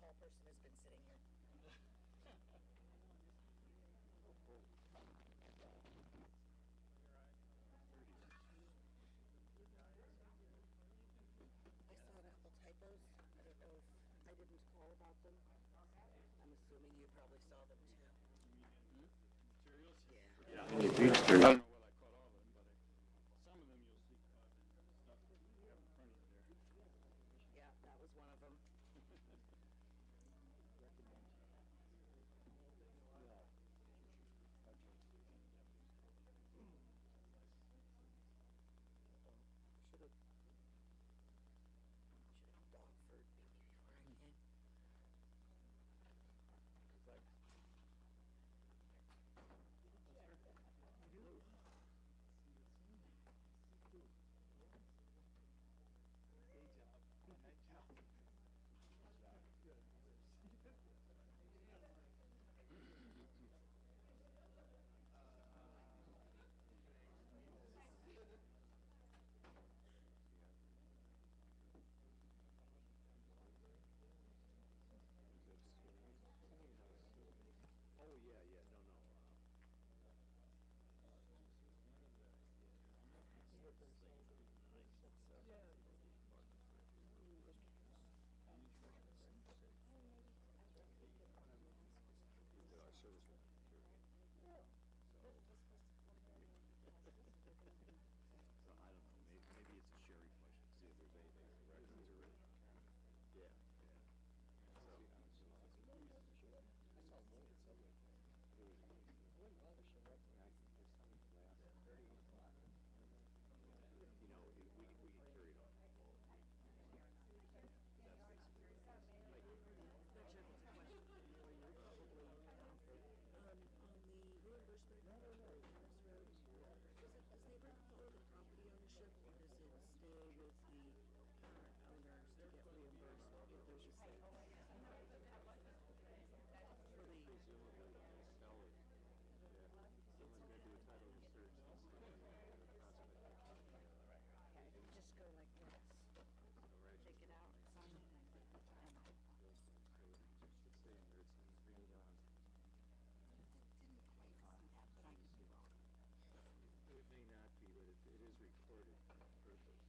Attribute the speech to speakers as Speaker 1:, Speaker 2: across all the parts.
Speaker 1: tall person has been sitting here. I saw a couple typos. I don't know if I didn't call about them. I'm assuming you probably saw them too.
Speaker 2: Materials?
Speaker 1: Yeah.
Speaker 2: Yeah. I don't know what I caught all of them, but some of them you'll see caught in stuff that you have in front of you there.
Speaker 1: Yeah, that was one of them. Should have dog furred maybe before I came.
Speaker 2: Oh, yeah, yeah, no, no. Our service will so I don't know. Maybe it's a sherry question. See if there's anything in the records already. Yeah, yeah. I saw one at Subway. There was one bother show up. I think there's something last 30 o'clock. You know, we get carried on. That's basically what it is.
Speaker 1: Not sure if it's a question for you or you're probably on the reimbursement for Harris Road. Does neighbor follow the property ownership or does it stay with the current owners to get reimbursed if there's a sale?
Speaker 2: Presumably the seller. Yeah. Someone's going to do a title research and see the prospect.
Speaker 1: Just go like this. Take it out, sign it, and
Speaker 2: It should say inheritance agreement on.
Speaker 1: didn't quite see that, but I could be wrong.
Speaker 2: It may not be, but it is recorded for purpose.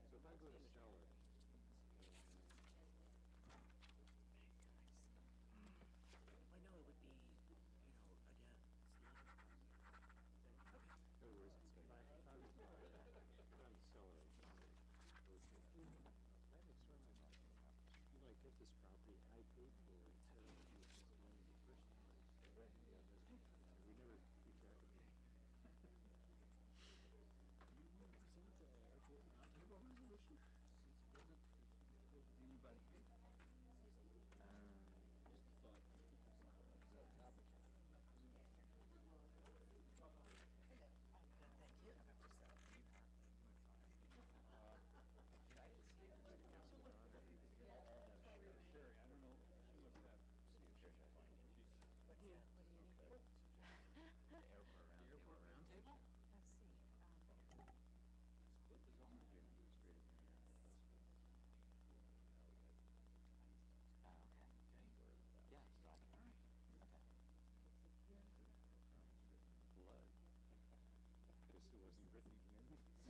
Speaker 2: So if I go to seller,
Speaker 1: I know it would be, again, it's not.
Speaker 2: in other words, if I'm the seller, I get this property, I paid for it, so I use this money the first time. Yeah, we never keep track of it.
Speaker 3: Anybody? Just thought. Topic.
Speaker 1: Thank you.
Speaker 3: Sherry, I don't know. She must have.
Speaker 1: What do you need?
Speaker 3: The airport roundtable.
Speaker 1: Let's see.
Speaker 2: Cliff is also the administrative manager.
Speaker 1: Okay.
Speaker 3: Yeah, so I can. All right. Okay.
Speaker 2: Blood. Guess it wasn't written here.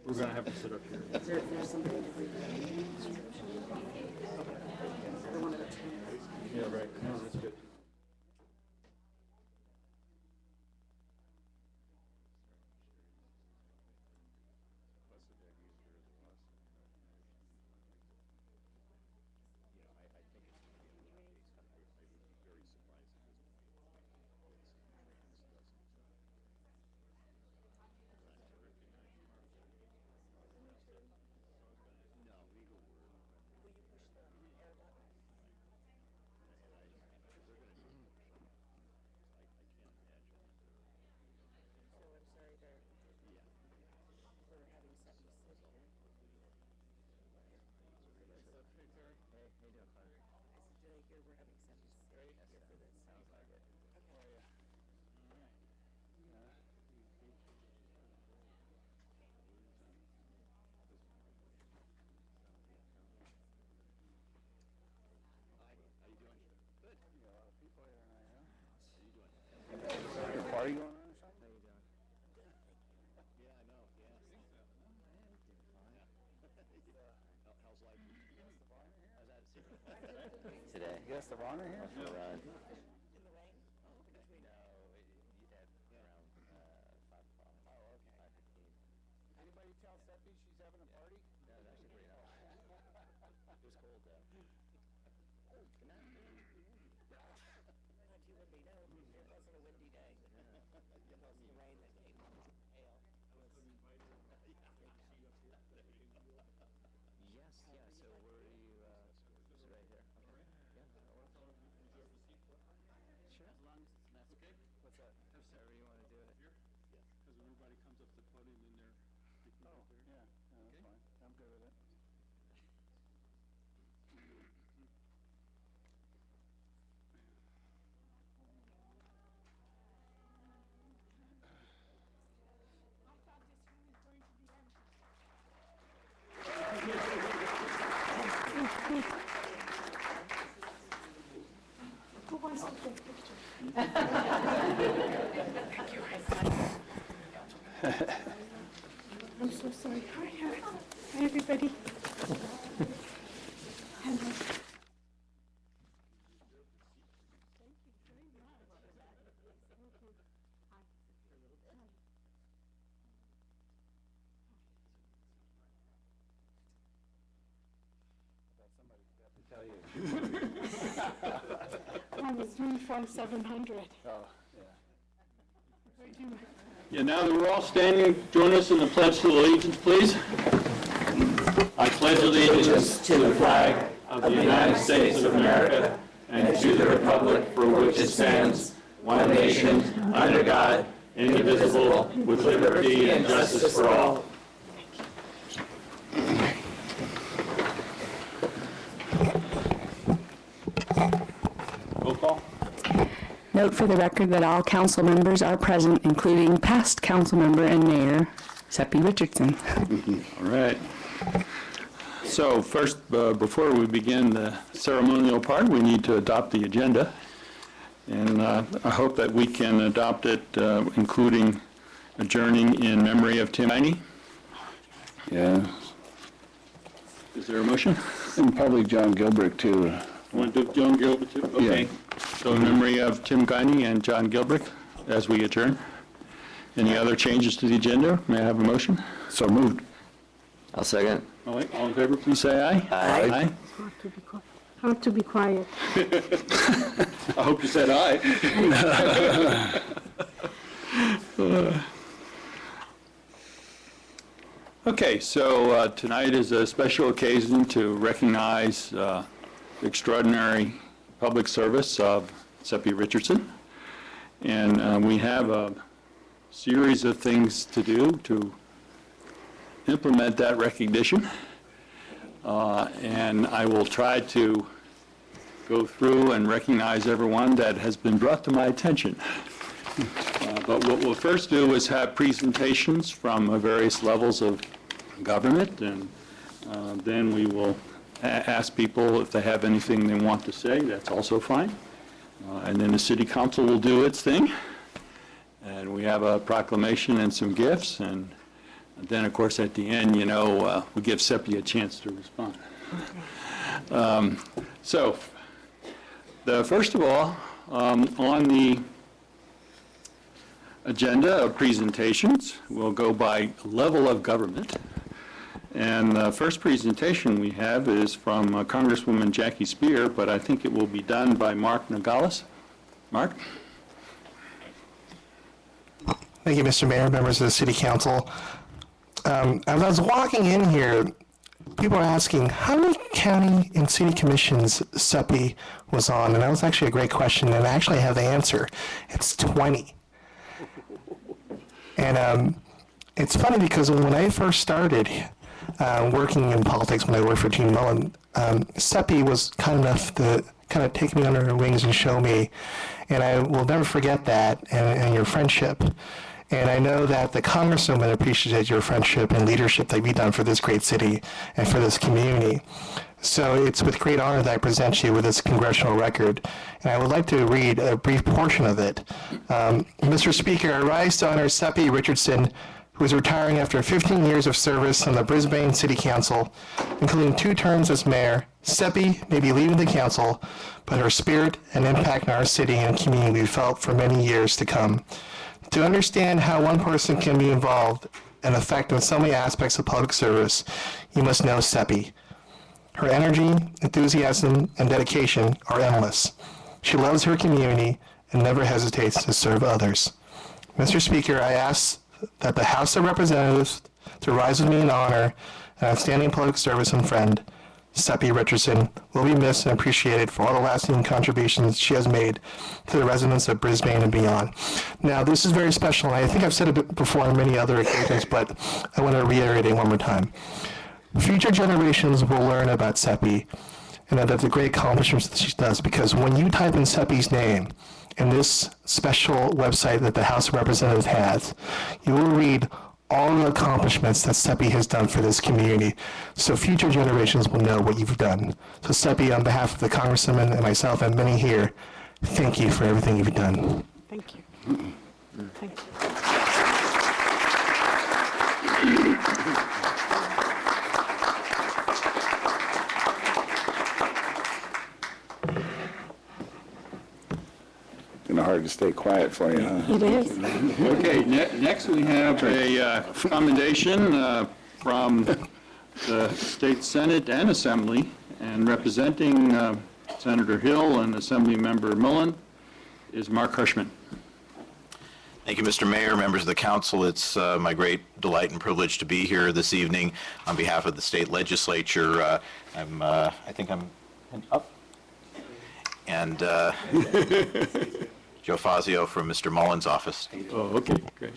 Speaker 2: We're gonna have to sit up here.
Speaker 1: There's something to read. The one of the two.
Speaker 2: Yeah, right. No, that's good. Blessed that user is lost. You know, I think it's going to be a lot case. I would be very surprised at this point that some trans doesn't recognize Mark. No, legal word.
Speaker 1: Will you push the air button?
Speaker 2: And I
Speaker 4: party going on or something?
Speaker 3: How you doing?
Speaker 2: Yeah, I know, yeah. How's life? How's that
Speaker 3: Today.
Speaker 4: Guest of honor here?
Speaker 3: For,
Speaker 1: In the rain?
Speaker 3: at around 5 o'clock.
Speaker 4: Oh, okay.
Speaker 3: 5:15.
Speaker 4: Anybody tell Seppi she's having a party?
Speaker 3: No, it was actually pretty hot. It was cold though.
Speaker 1: Not too windy, no. It wasn't a windy day. It wasn't the rain that came, hail.
Speaker 3: Yes, yeah, so where are you, is it right here? Okay. Yeah. Sure.
Speaker 5: As long as that's okay?
Speaker 3: What's up? However you want to do it.
Speaker 5: Here?
Speaker 2: Yes.
Speaker 5: Because everybody comes up to the podium and they can
Speaker 4: Oh,
Speaker 5: get there.
Speaker 4: yeah, that's fine. I'm good with it.
Speaker 6: Who wants to take a picture? I'm so sorry. Hi, everybody. Hello.
Speaker 4: Somebody forgot to tell you.
Speaker 6: I was uniform 700.
Speaker 4: Oh, yeah.
Speaker 5: Yeah, now that we're all standing, join us in the Pledge to Allegiance, please. I pledge allegiance to the flag of the United States of America and to the republic for which it stands, one nation, under God, indivisible, with liberty and justice for all. Roll call.
Speaker 7: Note for the record that all council members are present, including past council member and mayor, Seppi Richardson.
Speaker 5: All right. So first, before we begin the ceremonial part, we need to adopt the agenda. And I hope that we can adopt it, including adjourning in memory of Tim Heine.
Speaker 4: Yeah,
Speaker 5: Is there a motion?
Speaker 4: and probably John Gilbert too.
Speaker 5: Want to do John Gilbert too? Okay. So in memory of Tim Guiney and John Gilbert, as we adjourn. Any other changes to the agenda? May I have a motion?
Speaker 4: So moved.
Speaker 3: I'll second.
Speaker 5: All right, all in favor, please say aye.
Speaker 3: Aye.
Speaker 6: Hard to be quiet.
Speaker 5: I hope you said aye. Okay, so tonight is a special occasion to recognize the extraordinary public service of Seppi Richardson. And we have a series of things to do to implement that recognition. And I will try to go through and recognize everyone that has been brought to my attention. But what we'll first do is have presentations from various levels of government, and then we will ask people if they have anything they want to say. That's also fine. And then the city council will do its thing. And we have a proclamation and some gifts, and then, of course, at the end, we give Seppi a chance to respond. So, first of all, on the agenda of presentations, we'll go by level of government. And the first presentation we have is from Congresswoman Jackie Spear, but I think it will be done by Mark Nogales. Mark?
Speaker 8: Thank you, Mr. Mayor, members of the City Council. As I was walking in here, people were asking, how many county and city commissions Seppi was on? And that was actually a great question, and I actually have the answer. It's 20. And it's funny because when I first started working in politics, when I worked for Gene Mullen, Seppi was kind enough to kind of take me under her wings and show me. And I will never forget that and your friendship. And I know that the Congresswoman appreciated your friendship and leadership that you've done for this great city and for this community. So it's with great honor that I present you with this congressional record, and I would like to read a brief portion of it. Mr. Speaker, I rise to honor Seppi Richardson, who is retiring after 15 years of service on the Brisbane City Council, including 2 terms as mayor. Seppi may be leaving the council, but her spirit and impact in our city and community will be felt for many years to come. To understand how one person can be involved and effective in so many aspects of public service, you must know Seppi. Her energy, enthusiasm, and dedication are endless. She loves her community and never hesitates to serve others. Mr. Speaker, I ask that the House of Representatives to rise with me in honor an outstanding public service and friend. Seppi Richardson will be missed and appreciated for all the lasting contributions she has made to the residents of Brisbane and beyond. Now, this is very special, and I think I've said it before on many other occasions, but I want to reiterate it one more time. Future generations will learn about Seppi and about the great accomplishments that she does, because when you type in Seppi's name in this special website that the House of Representatives has, you will read all the accomplishments that Seppi has done for this community, so future generations will know what you've done. So Seppi, on behalf of the Congresswoman and myself and many here, thank you for everything you've done.
Speaker 6: Thank you. Thank you.
Speaker 4: Kind of hard to stay quiet for you, huh?
Speaker 6: It is.
Speaker 5: Okay, next we have a commendation from the State Senate and Assembly, and representing Senator Hill and Assemblymember Mullen is Mark Hirschman.
Speaker 2: Thank you, Mr. Mayor, members of the council. It's my great delight and privilege to be here this evening on behalf of the state legislature. I think I'm up. And Joe Fazio from Mr. Mullen's office.
Speaker 5: Oh, okay, great.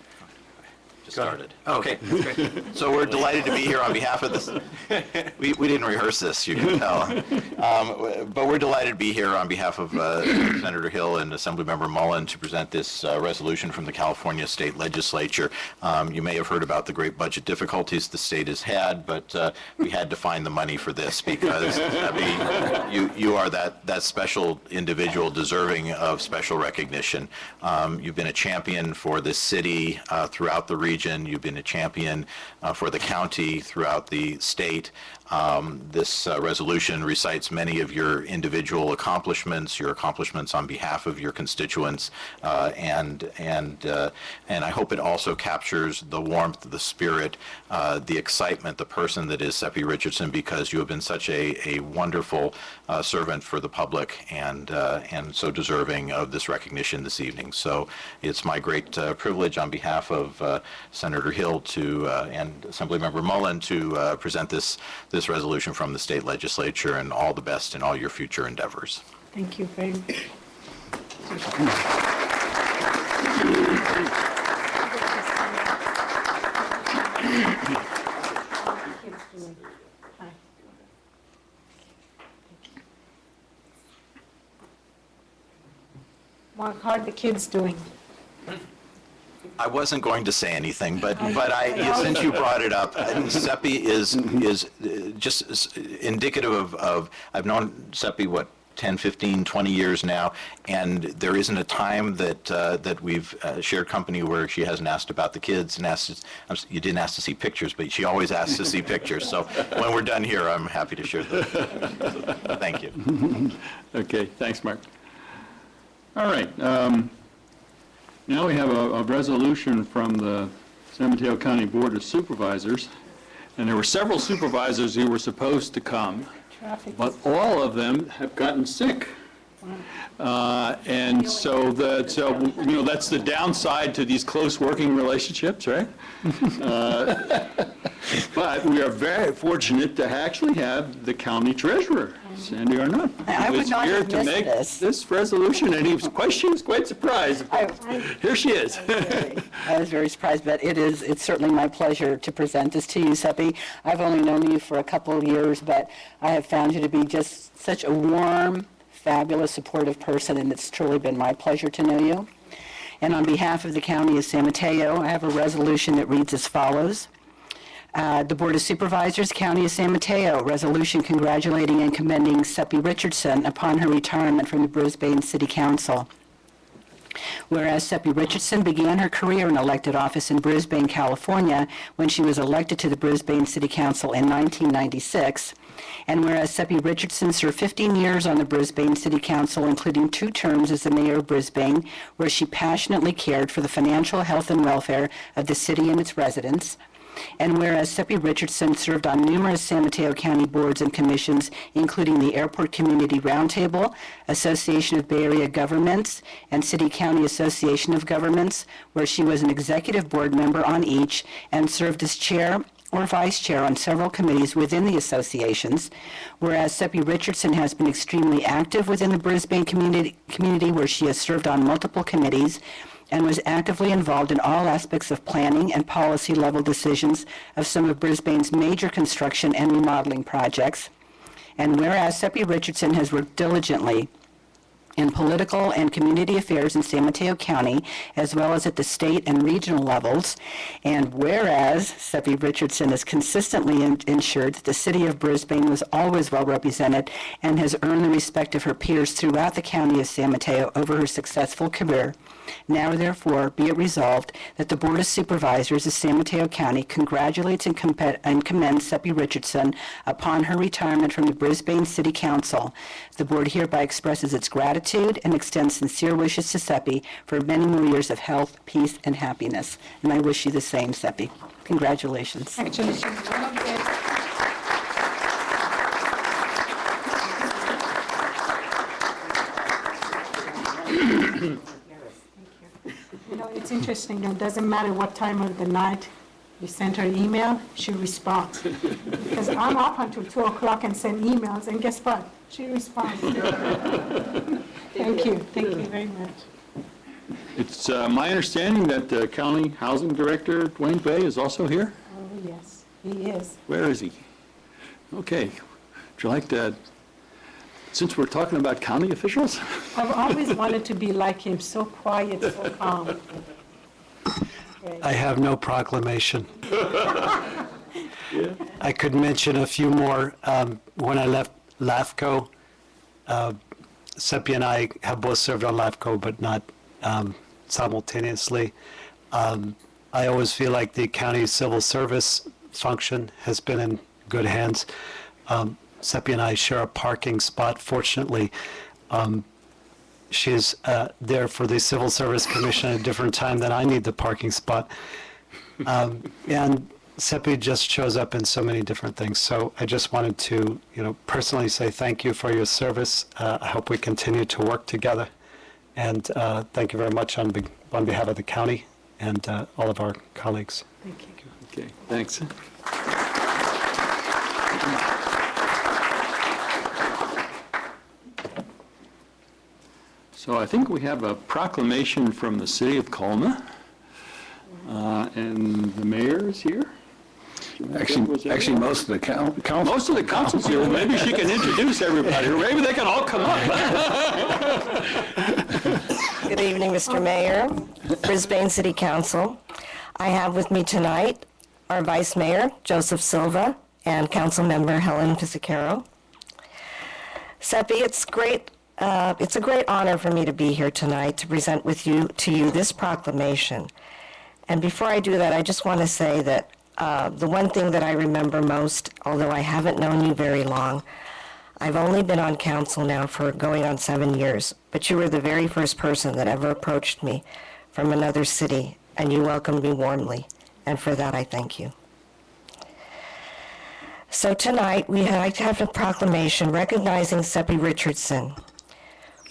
Speaker 2: Just started. Okay, that's great. So we're delighted to be here on behalf of this. We didn't rehearse this, you can tell. But we're delighted to be here on behalf of Senator Hill and Assemblymember Mullen to present this resolution from the California State Legislature. You may have heard about the great budget difficulties the state has had, but we had to find the money for this because you are that special individual deserving of special recognition. You've been a champion for this city throughout the region. You've been a champion for the county throughout the state. This resolution recites many of your individual accomplishments, your accomplishments on behalf of your constituents, and I hope it also captures the warmth, the spirit, the excitement, the person that is Seppi Richardson, because you have been such a wonderful servant for the public and so deserving of this recognition this evening. So it's my great privilege on behalf of Senator Hill and Assemblymember Mullen to present this resolution from the state legislature, and all the best in all your future endeavors.
Speaker 6: Thank you very much. Mark, how are the kids doing?
Speaker 2: I wasn't going to say anything, but since you brought it up, Seppi is just indicative of I've known Seppi, 10, 15, 20 years now, and there isn't a time that we've shared company where she hasn't asked about the kids and you didn't ask to see pictures, but she always asks to see pictures. So when we're done here, I'm happy to share those. Thank you.
Speaker 5: Okay, thanks, Mark. All right. Now we have a resolution from the San Mateo County Board of Supervisors, and there were several supervisors who were supposed to come, but all of them have gotten sick. And so that's the downside to these close working relationships, right? But we are very fortunate to actually have the county treasurer, Sandy Arnott, who is here to make this resolution, and she was quite surprised. Here she is.
Speaker 9: I was very surprised, but it's certainly my pleasure to present this to you, Seppi. I've only known you for a couple of years, but I have found you to be just such a warm, fabulous, supportive person, and it's truly been my pleasure to know you. And on behalf of the County of San Mateo, I have a resolution that reads as follows. The Board of Supervisors, County of San Mateo, resolution congratulating and commending Seppi Richardson upon her retirement from the Brisbane City Council. Whereas Seppi Richardson began her career in elected office in Brisbane, California, when she was elected to the Brisbane City Council in 1996, and whereas Seppi Richardson served 15 years on the Brisbane City Council, including 2 terms as the mayor of Brisbane, where she passionately cared for the financial health and welfare of the city and its residents, and whereas Seppi Richardson served on numerous San Mateo County boards and commissions, including the Airport Community Roundtable, Association of Bay Area Governments, and City County Association of Governments, where she was an executive board member on each and served as chair or vice chair on several committees within the associations, whereas Seppi Richardson has been extremely active within the Brisbane community where she has served on multiple committees and was actively involved in all aspects of planning and policy level decisions of some of Brisbane's major construction and remodeling projects. And whereas Seppi Richardson has worked diligently in political and community affairs in San Mateo County, as well as at the state and regional levels, and whereas Seppi Richardson has consistently ensured that the city of Brisbane was always well represented and has earned the respect of her peers throughout the county of San Mateo over her successful career, now therefore be it resolved that the Board of Supervisors of San Mateo County congratulates and commends Seppi Richardson upon her retirement from the Brisbane City Council. The board hereby expresses its gratitude and extends sincere wishes to Seppi for many more years of health, peace, and happiness. And I wish you the same, Seppi. Congratulations.
Speaker 6: Actually, she's one of the... You know, it's interesting, it doesn't matter what time of the night you send her email, she responds. Because I'm up until 2 o'clock and send emails, and guess what? She responds. Thank you very much.
Speaker 5: It's my understanding that the County Housing Director, Dwayne Bay, is also here?
Speaker 6: Oh, yes, he is.
Speaker 5: Where is he? Okay. Would you like to, since we're talking about county officials?
Speaker 6: I've always wanted to be like him, so quiet, so calm.
Speaker 10: I have no proclamation. I could mention a few more. When I left LAFCO, Seppi and I have both served on LAFCO, but not simultaneously. I always feel like the county civil service function has been in good hands. Seppi and I share a parking spot. Fortunately, she's there for the Civil Service Commission at a different time than I need the parking spot. And Seppi just shows up in so many different things. So I just wanted to, personally say thank you for your service. I hope we continue to work together. And thank you very much on behalf of the county and all of our colleagues.
Speaker 6: Thank you.
Speaker 5: Okay, thanks. So I think we have a proclamation from the city of Colma, and the mayor is here.
Speaker 4: Actually, most of the council.
Speaker 5: Most of the council's here. Maybe she can introduce everybody, or maybe they can all come up.
Speaker 11: Good evening, Mr. Mayor, Brisbane City Council. I have with me tonight our Vice Mayor, Joseph Silva, and Council Member Helen Pisicaro. Seppi, it's a great honor for me to be here tonight to present to you this proclamation. And before I do that, I just want to say that the one thing that I remember most, although I haven't known you very long, I've only been on council now for going on 7 years, but you were the very first person that ever approached me from another city, and you welcomed me warmly, and for that I thank you. So tonight, we like to have a proclamation recognizing Seppi Richardson.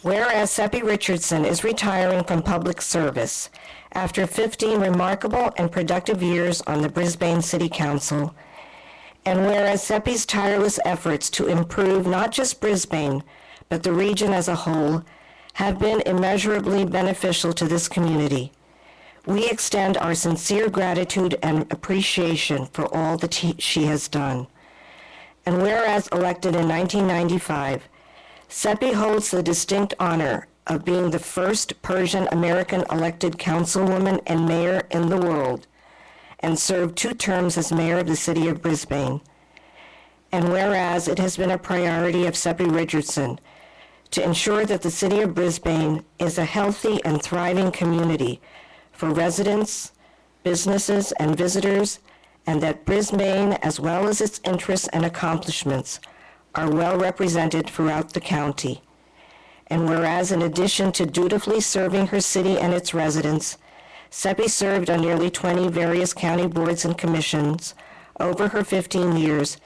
Speaker 11: Whereas Seppi Richardson is retiring from public service after 15 remarkable and productive years on the Brisbane City Council, and whereas Seppi's tireless efforts to improve not just Brisbane, but the region as a whole, have been immeasurably beneficial to this community, we extend our sincere gratitude and appreciation for all that she has done. And whereas elected in 1995, Seppi holds the distinct honor of being the first Persian American elected councilwoman and mayor in the world, and served 2 terms as mayor of the city of Brisbane. And whereas it has been a priority of Seppi Richardson to ensure that the city of Brisbane is a healthy and thriving community for residents, businesses, and visitors, and that Brisbane, as well as its interests and accomplishments, are well represented throughout the county. And whereas in addition to dutifully serving her city and its residents, Seppi served on nearly 20 various county boards and commissions over her 15 years,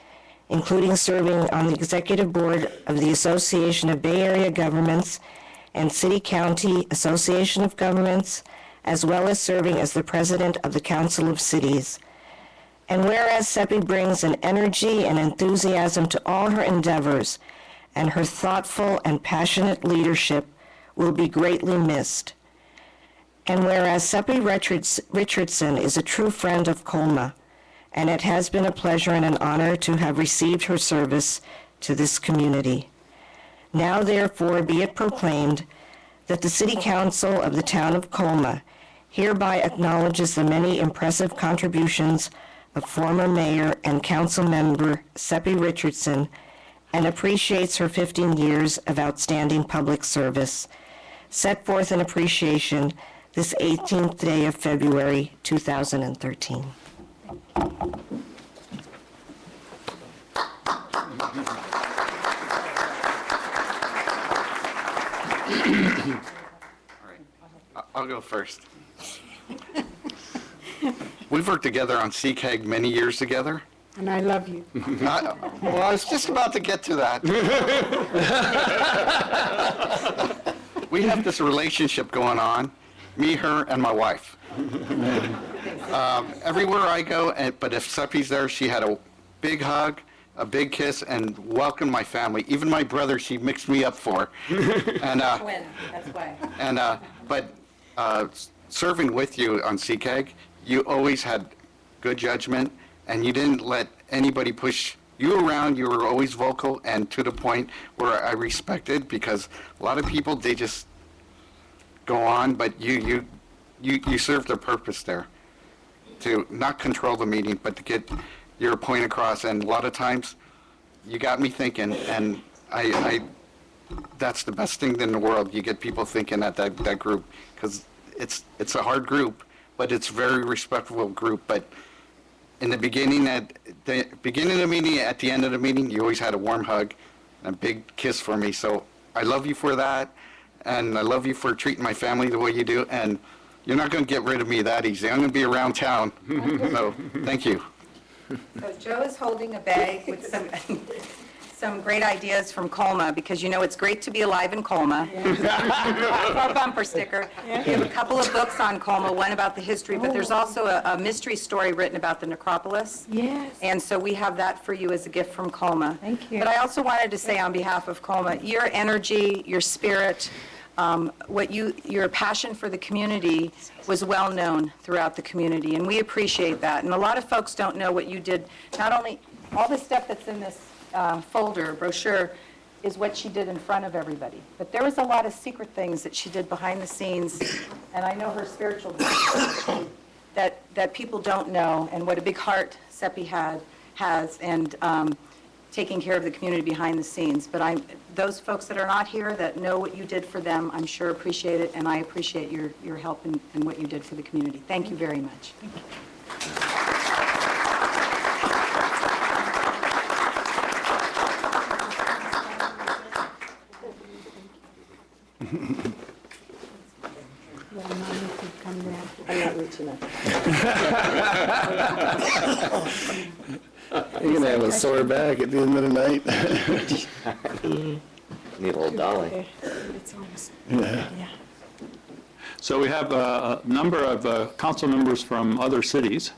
Speaker 11: including serving on the executive board of the Association of Bay Area Governments and City County Association of Governments, as well as serving as the president of the Council of Cities. And whereas Seppi brings an energy and enthusiasm to all her endeavors, and her thoughtful and passionate leadership will be greatly missed. And whereas Seppi Richardson is a true friend of Colma, and it has been a pleasure and an honor to have received her service to this community. Now therefore be it proclaimed that the City Council of the Town of Colma hereby acknowledges the many impressive contributions of former Mayor and Council Member Seppi Richardson and appreciates her 15 years of outstanding public service, set forth in appreciation this 18th day of February 2013.
Speaker 12: I'll go first. We've worked together on CCAG many years together.
Speaker 6: And I love you.
Speaker 12: Well, I was just about to get to that. We have this relationship going on, me, her, and my wife. Everywhere I go, but if Seppi's there, she had a big hug, a big kiss, and welcomed my family. Even my brother, she mixed me up for. And,
Speaker 9: Twin, that's why.
Speaker 12: And, serving with you on CCAG, you always had good judgment, and you didn't let anybody push you around. You were always vocal and to the point where I respected, because a lot of people, they just go on, but you served a purpose there to not control the meeting, but to get your point across. And a lot of times, you got me thinking, and I that's the best thing in the world. You get people thinking at that group, because it's a hard group, but it's a very respectful group. But in the beginning, at the beginning of the meeting, at the end of the meeting, you always had a warm hug and a big kiss for me. So I love you for that, and I love you for treating my family the way you do. And you're not going to get rid of me that easy. I'm going to be around town. So thank you.
Speaker 13: So Joe is holding a bag with some great ideas from Colma, because you know it's great to be alive in Colma. For a bumper sticker. We have a couple of books on Colma, one about the history, but there's also a mystery story written about the necropolis.
Speaker 6: Yes.
Speaker 13: And so we have that for you as a gift from Colma.
Speaker 6: Thank you.
Speaker 13: But I also wanted to say on behalf of Colma, your energy, your spirit, your passion for the community was well known throughout the community, and we appreciate that. And a lot of folks don't know what you did. Not only all the stuff that's in this brochure is what she did in front of everybody, but there was a lot of secret things that she did behind the scenes, and I know her spiritual gifts that people don't know, and what a big heart Seppi has, and taking care of the community behind the scenes. But those folks that are not here that know what you did for them, I'm sure appreciate it, and I appreciate your help and what you did for the community. Thank you very much.
Speaker 9: I'm not reaching up.
Speaker 4: You're going to have a sore back at the end of the night.
Speaker 3: Need a little dolly.
Speaker 6: It's almost,
Speaker 4: Yeah.
Speaker 6: yeah.
Speaker 5: So we have a number of council members from other cities,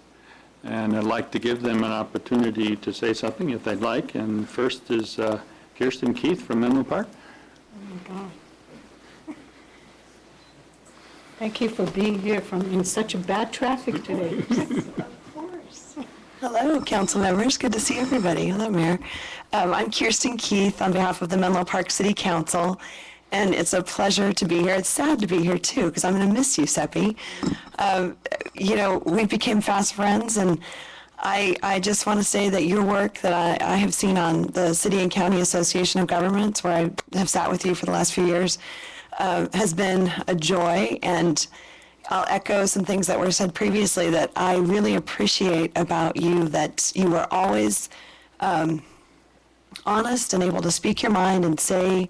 Speaker 5: and I'd like to give them an opportunity to say something if they'd like. And first is Kirsten Keith from Menlo Park.
Speaker 6: Oh, my God. Thank you for being here in such a bad traffic today.
Speaker 14: Of course. Hello, council members. Good to see everybody. Hello, Mayor. I'm Kirsten Keith on behalf of the Menlo Park City Council, and it's a pleasure to be here. It's sad to be here, too, because I'm going to miss you, Seppi. we became fast friends, and I just want to say that your work that I have seen on the City and County Association of Governments, where I have sat with you for the last few years, has been a joy, and I'll echo some things that were said previously that I really appreciate about you, that you were always honest and able to speak your mind and say,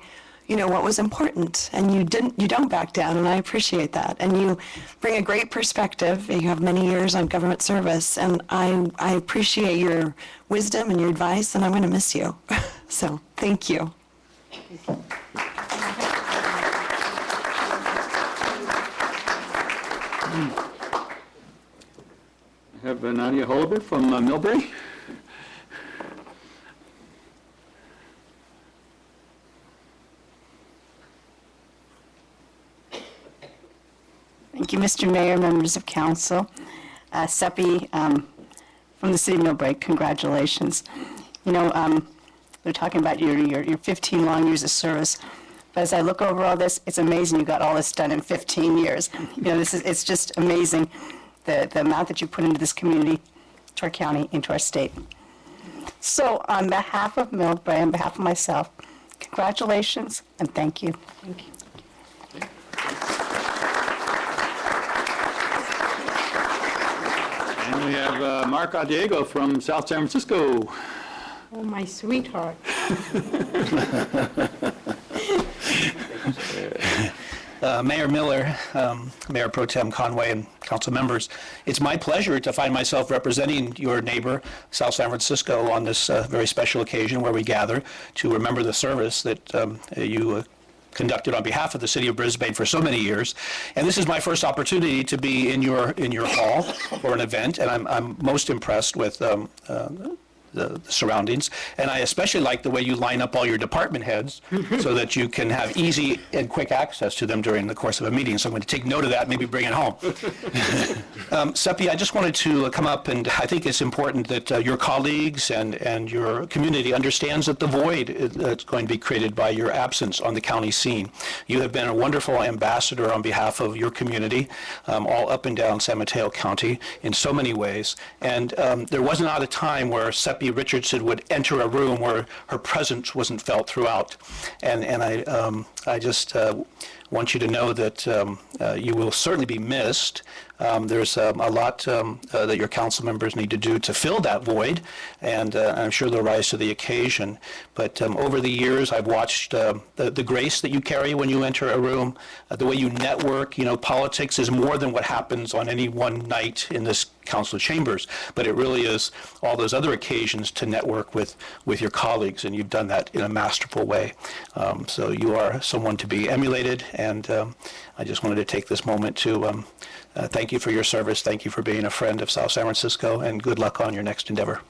Speaker 14: what was important, and you don't back down, and I appreciate that. And you bring a great perspective. You have many years on government service, and I appreciate your wisdom and your advice, and I'm going to miss you. So, thank you.
Speaker 5: I have Nadia Holber from Millbrae.
Speaker 15: Thank you, Mr. Mayor, members of council. Seppi from the City of Millbrae, congratulations. We're talking about your 15 long years of service. But as I look over all this, it's amazing you got all this done in 15 years. It's just amazing the amount that you put into this community, to our county, into our state. So on behalf of Millbrae, on behalf of myself, congratulations and thank you.
Speaker 6: Thank you.
Speaker 5: And we have Mark Adiego from South San Francisco.
Speaker 6: Oh, my sweetheart.
Speaker 16: Mayor Miller, Mayor Pro Tem Conway, and council members, it's my pleasure to find myself representing your neighbor, South San Francisco, on this very special occasion where we gather to remember the service that you conducted on behalf of the city of Brisbane for so many years. And this is my first opportunity to be in your hall for an event, and I'm most impressed with the surroundings. And I especially like the way you line up all your department heads so that you can have easy and quick access to them during the course of a meeting. So I'm going to take note of that and maybe bring it home. Seppi, I just wanted to come up, and I think it's important that your colleagues and your community understands that the void that's going to be created by your absence on the county scene. You have been a wonderful ambassador on behalf of your community, all up and down San Mateo County in so many ways. And there was not a time where Seppi Richardson would enter a room where her presence wasn't felt throughout. And I just want you to know that you will certainly be missed. There's a lot that your council members need to do to fill that void, and I'm sure they'll rise to the occasion. But over the years, I've watched the grace that you carry when you enter a room, the way you network. Politics is more than what happens on any one night in this council chambers, but it really is all those other occasions to network with your colleagues, and you've done that in a masterful way. So you are someone to be emulated, and I just wanted to take this moment to thank you for your service, thank you for being a friend of South San Francisco, and good luck on your next endeavor.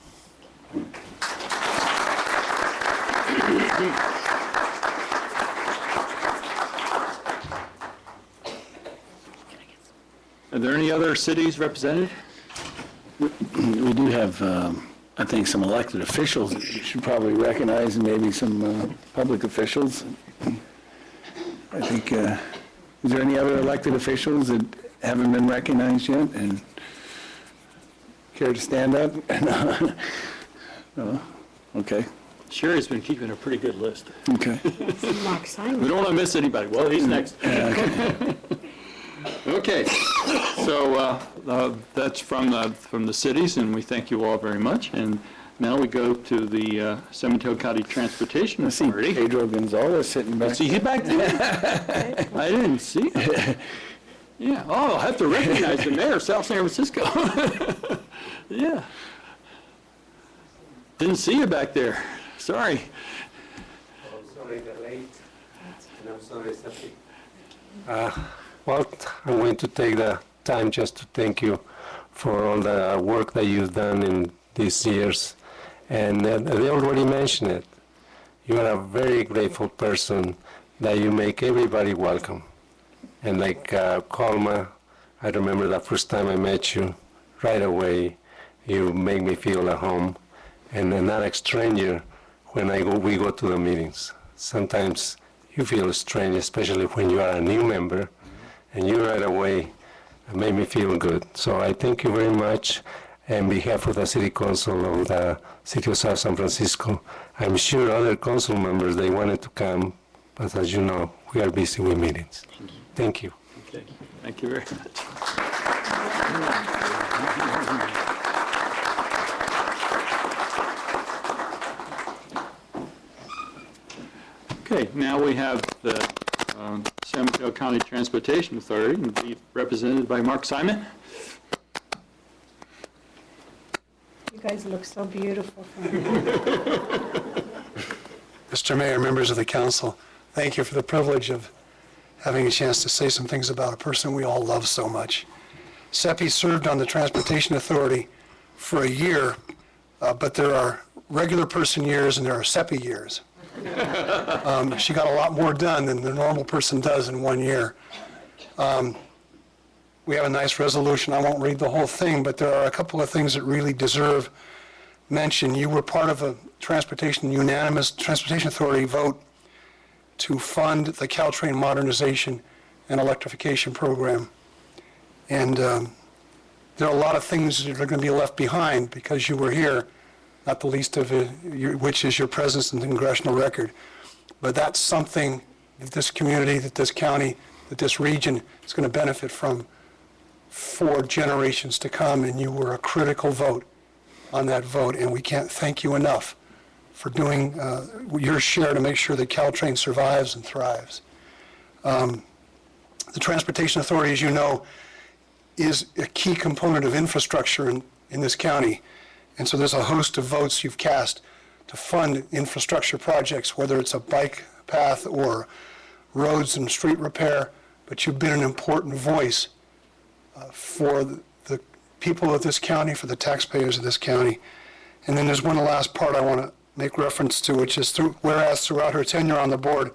Speaker 5: Are there any other cities represented?
Speaker 4: We do have, I think, some elected officials that you should probably recognize, and maybe some public officials. I think, is there any other elected officials that haven't been recognized yet and care to stand up? No? Okay.
Speaker 5: Sherry's been keeping a pretty good list.
Speaker 4: Okay.
Speaker 5: We don't want to miss anybody. Well, he's next. Okay, so that's from the cities, and we thank you all very much. And now we go to the San Mateo County Transportation Authority.
Speaker 4: Pedro Gonzalez sitting back.
Speaker 5: See, he's back there. I didn't see him. Yeah. Oh, I'll have to recognize the mayor of South San Francisco. Yeah. Didn't see you back there. Sorry.
Speaker 17: Oh, I'm sorry they're late. And I'm sorry, Seppi.
Speaker 10: Well, I'm going to take the time just to thank you for all the work that you've done in these years. And they already mentioned it. You are a very grateful person that you make everybody welcome. And like Colma, I remember the first time I met you, right away, you make me feel at home. And not a stranger when we go to the meetings. Sometimes you feel strange, especially when you are a new member. And you right away
Speaker 17: made me feel good. So I thank you very much. On behalf of the City Council of the City of South San Francisco, I'm sure other council members, they wanted to come, but as you know, we are busy with meetings. Thank you.
Speaker 5: Okay, thank you very much. Okay, now we have the San Mateo County Transportation Authority, and be represented by Mark Simon.
Speaker 6: You guys look so beautiful.
Speaker 18: Mr. Mayor, members of the council, thank you for the privilege of having a chance to say some things about a person we all love so much. Seppi served on the Transportation Authority for a year, but there are regular person years and there are Seppi years. She got a lot more done than the normal person does in 1 year. We have a nice resolution. I won't read the whole thing, but there are a couple of things that really deserve mention. You were part of a unanimous Transportation Authority vote to fund the Caltrain modernization and electrification program. And there are a lot of things that are going to be left behind because you were here, not the least of it, which is your presence in the congressional record. But that's something that this community, that this county, that this region is going to benefit from for generations to come, and you were a critical vote on that vote, and we can't thank you enough for doing your share to make sure that Caltrain survives and thrives. The Transportation Authority, as you know, is a key component of infrastructure in this county, and so there's a host of votes you've cast to fund infrastructure projects, whether it's a bike path or roads and street repair, but you've been an important voice for the people of this county, for the taxpayers of this county. And then there's one last part I want to make reference to, which is whereas throughout her tenure on the board,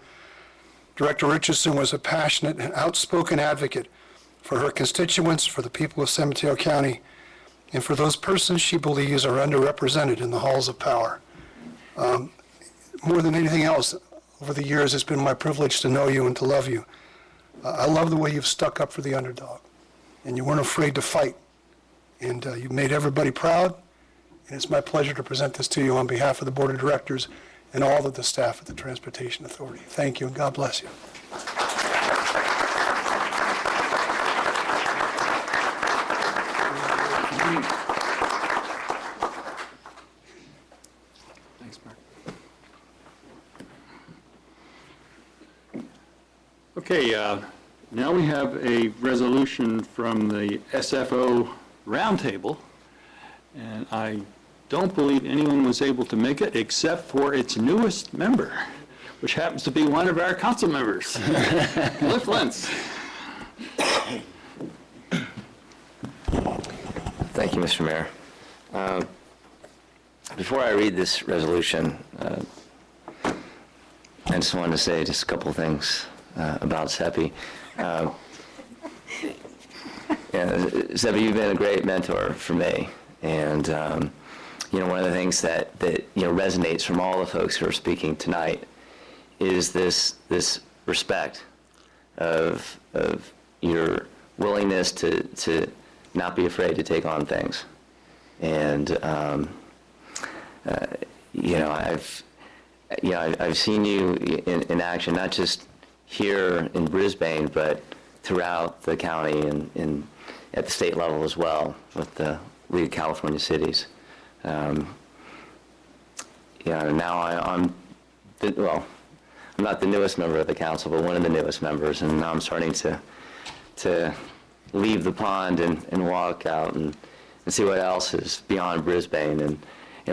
Speaker 18: Director Richardson was a passionate and outspoken advocate for her constituents, for the people of San Mateo County, and for those persons she believes are underrepresented in the halls of power. More than anything else, over the years, it's been my privilege to know you and to love you. I love the way you've stuck up for the underdog, and you weren't afraid to fight, and you've made everybody proud, and it's my pleasure to present this to you on behalf of the Board of Directors and all of the staff at the Transportation Authority. Thank you, and God bless you.
Speaker 5: Thanks, Mark. Okay, now we have a resolution from the SFO Roundtable, and I don't believe anyone was able to make it except for its newest member, which happens to be one of our council members, Cliff Lentz.
Speaker 3: Thank you, Mr. Mayor. Before I read this resolution, I just wanted to say just a couple of things about Seppi. Seppi, you've been a great mentor for me, and one of the things that resonates from all the folks who are speaking tonight is this respect of your willingness to not be afraid to take on things, and I've seen you in action, not just here in Brisbane, but throughout the county and at the state level as well with the League of California Cities. Now I'm not the newest member of the council, but one of the newest members, and now I'm starting to leave the pond and walk out and see what else is beyond Brisbane. And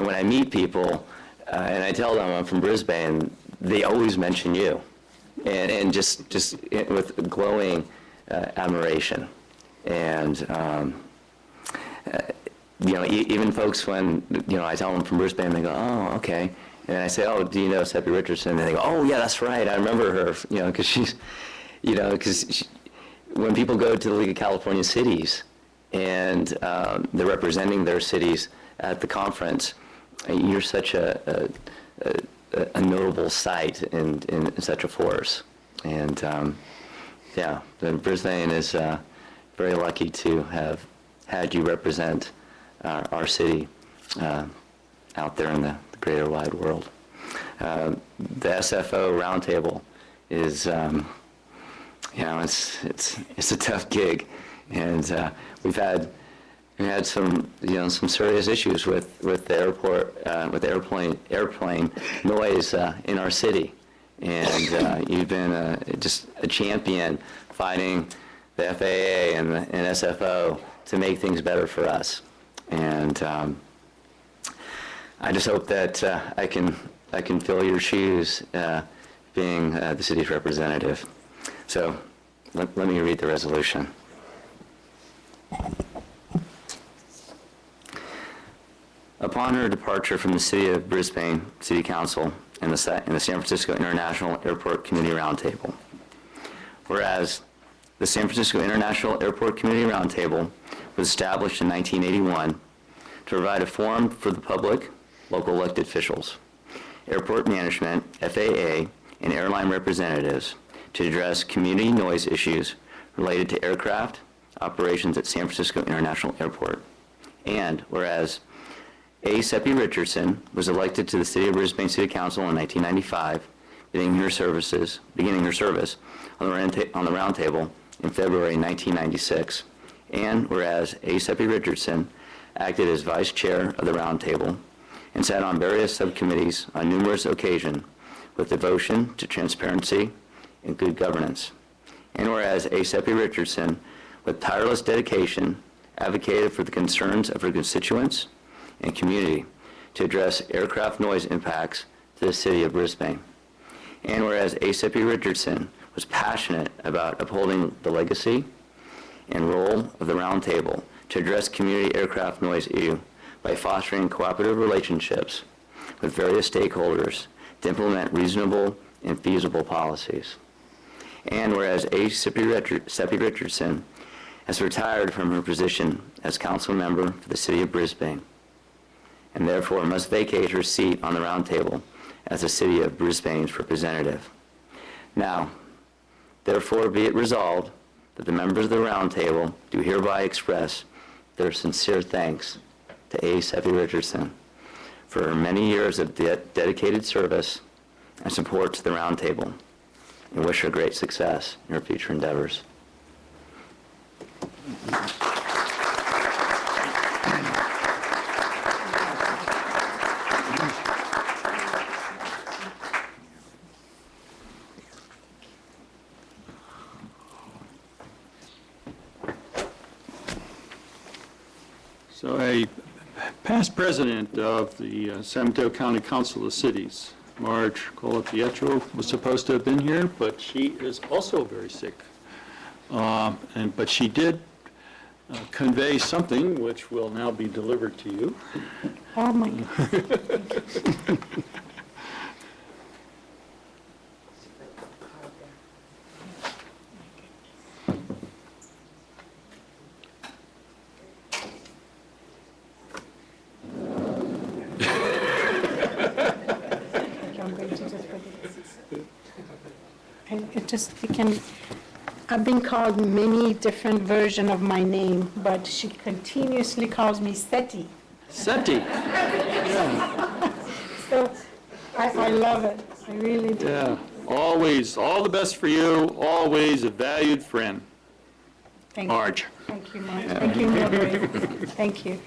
Speaker 3: when I meet people and I tell them I'm from Brisbane, they always mention you, and just with glowing admiration. And even folks when I tell them from Brisbane, they go, "Oh, okay." And I say, "Oh, do you know Seppi Richardson?" And they go, "Oh, yeah, that's right. I remember her." Because she's, because when people go to the League of California Cities and they're representing their cities at the conference, you're such a notable sight and such a force. And Brisbane is very lucky to have had you represent our city out there in the greater wide world. The SFO roundtable is, it's a tough gig, and we've had some serious issues with the airport, with airplane noise in our city, and you've been just a champion fighting the FAA and SFO to make things better for us, and I just hope that I can fill your shoes being the city's representative. So let me read the resolution. Upon her departure from the City of Brisbane City Council and the San Francisco International Airport Community Roundtable, whereas the San Francisco International Airport Community Roundtable was established in 1981 to provide a forum for the public, local elected officials, airport management, FAA, and airline representatives to address community noise issues related to aircraft operations at San Francisco International Airport. And whereas A. Seppi Richardson was elected to the City of Brisbane City Council in 1995, beginning her service on the roundtable in February 1996. And whereas A. Seppi Richardson acted as vice chair of the roundtable and sat on various subcommittees on numerous occasions with devotion to transparency and good governance. And whereas A. Seppi Richardson, with tireless dedication, advocated for the concerns of her constituents and community to address aircraft noise impacts to the City of Brisbane. And whereas A. Seppi Richardson was passionate about upholding the legacy and role of the Roundtable to address community aircraft noise issue by fostering cooperative relationships with various stakeholders to implement reasonable and feasible policies. And whereas A. Seppi Richardson has retired from her position as council member for the City of Brisbane, and therefore must vacate her seat on the Roundtable as the City of Brisbane's representative. Now, therefore be it resolved that the members of the Roundtable do hereby express their sincere thanks to A. Seppi Richardson for her many years of dedicated service and support to the Roundtable, and wish her great success in her future endeavors.
Speaker 5: So a past president of the San Mateo County Council of Cities, Marge Colapietro, was supposed to have been here, but she is also very sick. But she did convey something which will now be delivered to you.
Speaker 6: Oh, my God. I've been called many different versions of my name, but she continuously calls me Seti.
Speaker 5: Seti. Yeah.
Speaker 6: So I love it. I really do.
Speaker 5: Yeah. Always, all the best for you. Always a valued friend.
Speaker 6: Thank
Speaker 5: Marge.
Speaker 6: You. Thank you, Marge. Thank you, Mildred. Thank you.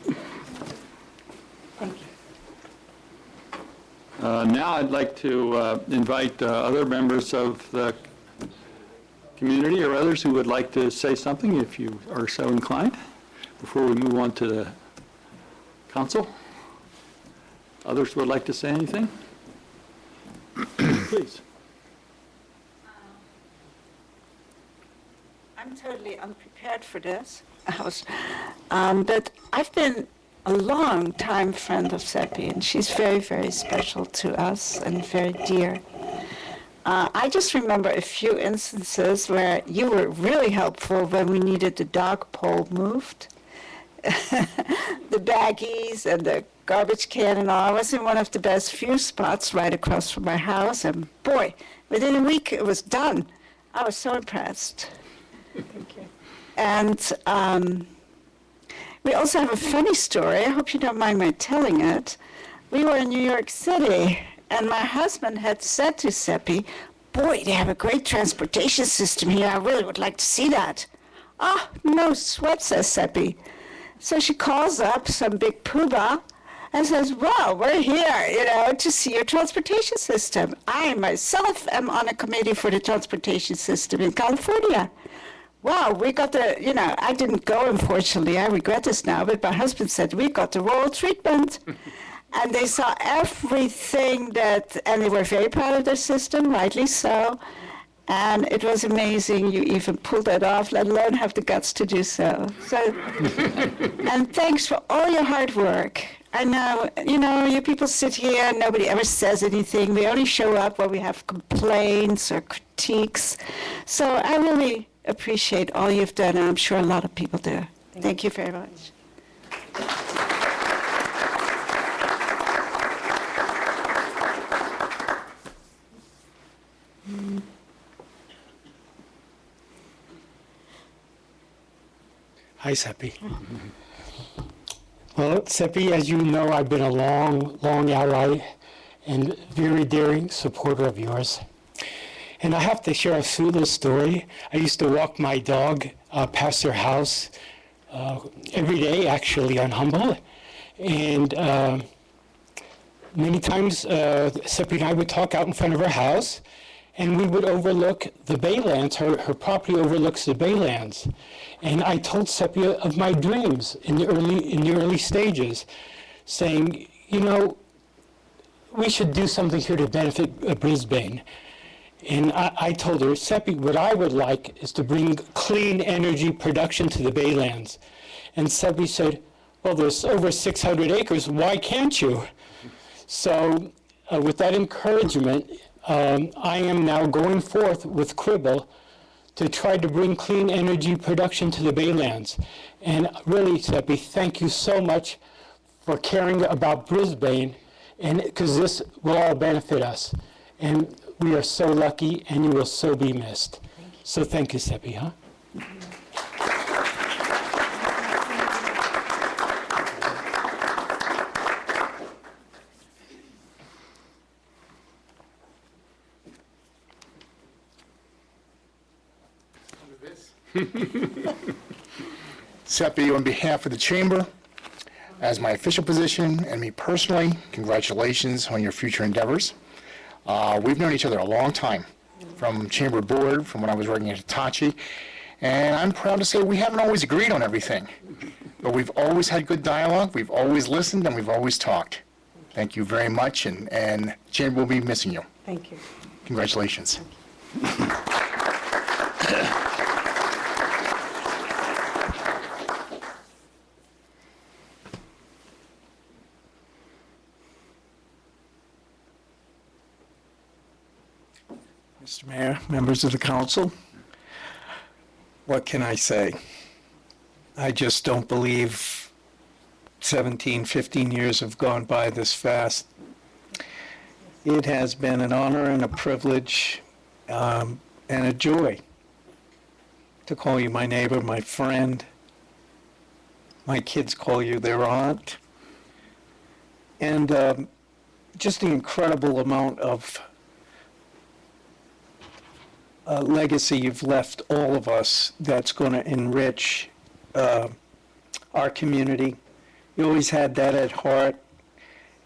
Speaker 6: Thank you.
Speaker 5: Now I'd like to invite other members of the community or others who would like to say something, if you are so inclined, before we move on to the council. Others would like to say anything? Please.
Speaker 19: I'm totally unprepared for this. But I've been a long time friend of Seppi, and she's very, very special to us and very dear. I just remember a few instances where you were really helpful when we needed the dog pole moved, the baggies and the garbage can and all. I was in one of the best few spots right across from my house, and boy, within a week it was done. I was so impressed.
Speaker 6: Thank you.
Speaker 19: And we also have a funny story. I hope you don't mind my telling it. We were in New York City, and my husband had said to Seppi, "Boy, they have a great transportation system here. I really would like to see that." "Ah, no sweat," says Seppi. So she calls up some big poobah and says, "Well, we're here, to see your transportation system. I myself am on a committee for the transportation system in California." Wow, we got I didn't go, unfortunately. I regret this now, but my husband said, "We got the royal treatment." And they saw everything and they were very proud of their system, rightly so. And it was amazing you even pulled that off, let alone have the guts to do so. And thanks for all your hard work. I know, you people sit here and nobody ever says anything. We only show up when we have complaints or critiques. So I really appreciate all you've done, and I'm sure a lot of people do. Thank you very much.
Speaker 10: Hi, Seppi. Well, Seppi, as you know, I've been a long ally and very daring supporter of yours. And I have to share a little story. I used to walk my dog past their house every day, actually, on Humboldt. And many times, Seppi and I would talk out in front of her house, and we would overlook the Baylands. Her property overlooks the Baylands. And I told Seppi of my dreams in the early stages, saying, we should do something here to benefit Brisbane. And I told her, Seppi, what I would like is to bring clean energy production to the Baylands. And Seppi said, well, there's over 600 acres, why can't you? So with that encouragement, I am now going forth with Cribble to try to bring clean energy production to the Baylands. And really, Seppi, thank you so much for caring about Brisbane, and because this will all benefit us. And we are so lucky, and you will so be missed. So thank you, Seppi, huh?
Speaker 20: Seppi, on behalf of the Chamber, as my official position and me personally, congratulations on your future endeavors. We've known each other a long time, from Chamber Board, from when I was working at Hitachi, and I'm proud to say we haven't always agreed on everything, but we've always had good dialogue, we've always listened, and we've always talked. Thank you very much, and Chamber will be missing you.
Speaker 6: Thank you.
Speaker 20: Congratulations.
Speaker 16: Mr. Mayor, members of the council, what can I say? I just don't believe 17, 15 years have gone by this fast. It has been an honor and a privilege and a joy to call you my neighbor, my friend. My kids call you their aunt. And just the incredible amount of legacy you've left all of us that's going to enrich our community. You always had that at heart,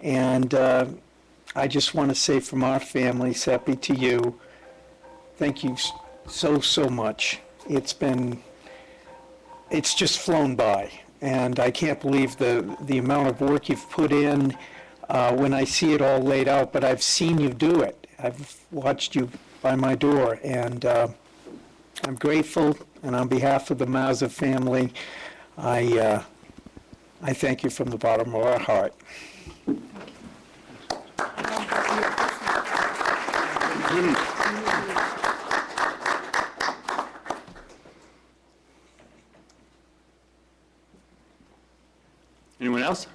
Speaker 16: and I just want to say from our family, Seppi, to you, thank you so much. It's just flown by, and I can't believe the amount of work you've put in when I see it all laid out, but I've seen you do it. I've watched you by my door, and I'm grateful, and on behalf of the Mazza family, I thank you from the bottom of our heart.
Speaker 5: Anyone else?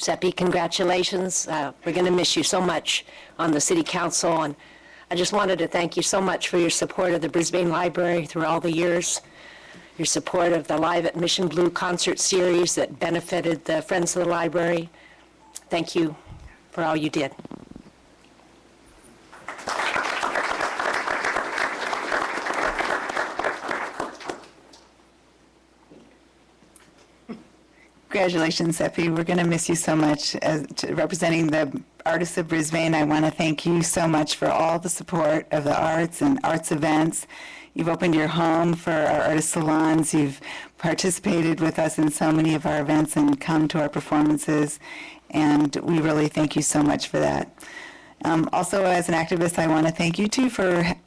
Speaker 11: Seppi, congratulations. We're going to miss you so much on the City Council, and I just wanted to thank you so much for your support of the Brisbane Library through all the years, your support of the Live at Mission Blue concert series that benefited the Friends of the Library. Thank you for all you did.
Speaker 21: Congratulations, Seppi. We're going to miss you so much. Representing the artists of Brisbane, I want to thank you so much for all the support of the arts and arts events. You've opened your home for our artist salons. You've participated with us in so many of our events and come to our performances, and we really thank you so much for that. Also, as an activist, I want to thank you too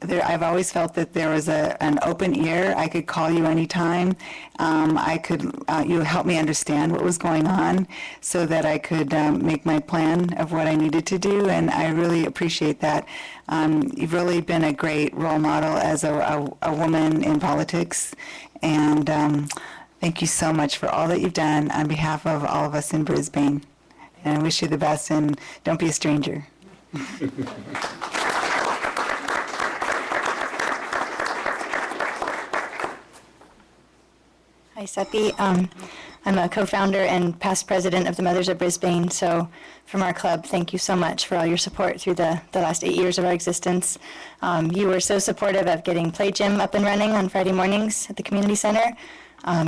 Speaker 21: I've always felt that there was an open ear. I could call you anytime. You helped me understand what was going on so that I could make my plan of what I needed to do, and I really appreciate that. You've really been a great role model as a woman in politics, and thank you so much for all that you've done on behalf of all of us in Brisbane. And I wish you the best, and don't be a stranger.
Speaker 22: Hi, Seppi. I'm a co-founder and past president of the Mothers of Brisbane. So from our club, thank you so much for all your support through the last 8 years of our existence. You were so supportive of getting Play Gym up and running on Friday mornings at the community center,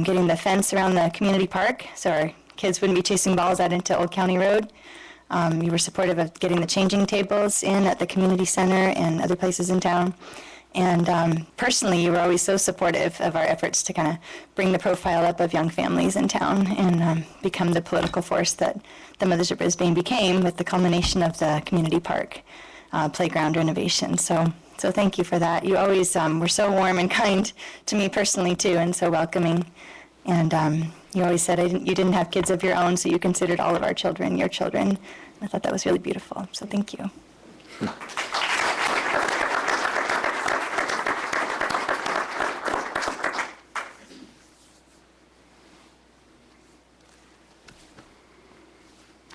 Speaker 22: getting the fence around the community park so our kids wouldn't be chasing balls out into Old County Road. You were supportive of getting the changing tables in at the community center and other places in town. And personally, you were always so supportive of our efforts to kind of bring the profile up of young families in town and become the political force that the Mothers of Brisbane became with the culmination of the community park playground renovation. So thank you for that. You always were so warm and kind to me personally, too, and so welcoming. And you always said you didn't have kids of your own, so you considered all of our children your children. I thought that was really beautiful, so thank you.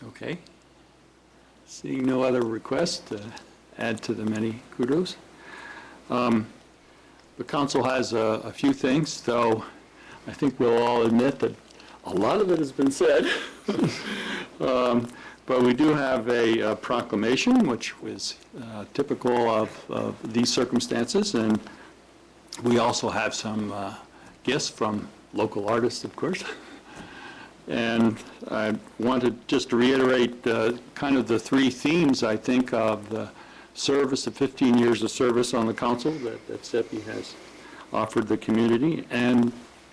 Speaker 5: Okay. Seeing no other requests to add to the many kudos. The council has a few things, though I think we'll all admit that a lot of it has been said. But we do have a proclamation, which was typical of these circumstances, and we also have some gifts from local artists, of course. And I wanted just to reiterate kind of the three themes, I think, of the service, the 15 years of service on the council that Seppi has offered the community and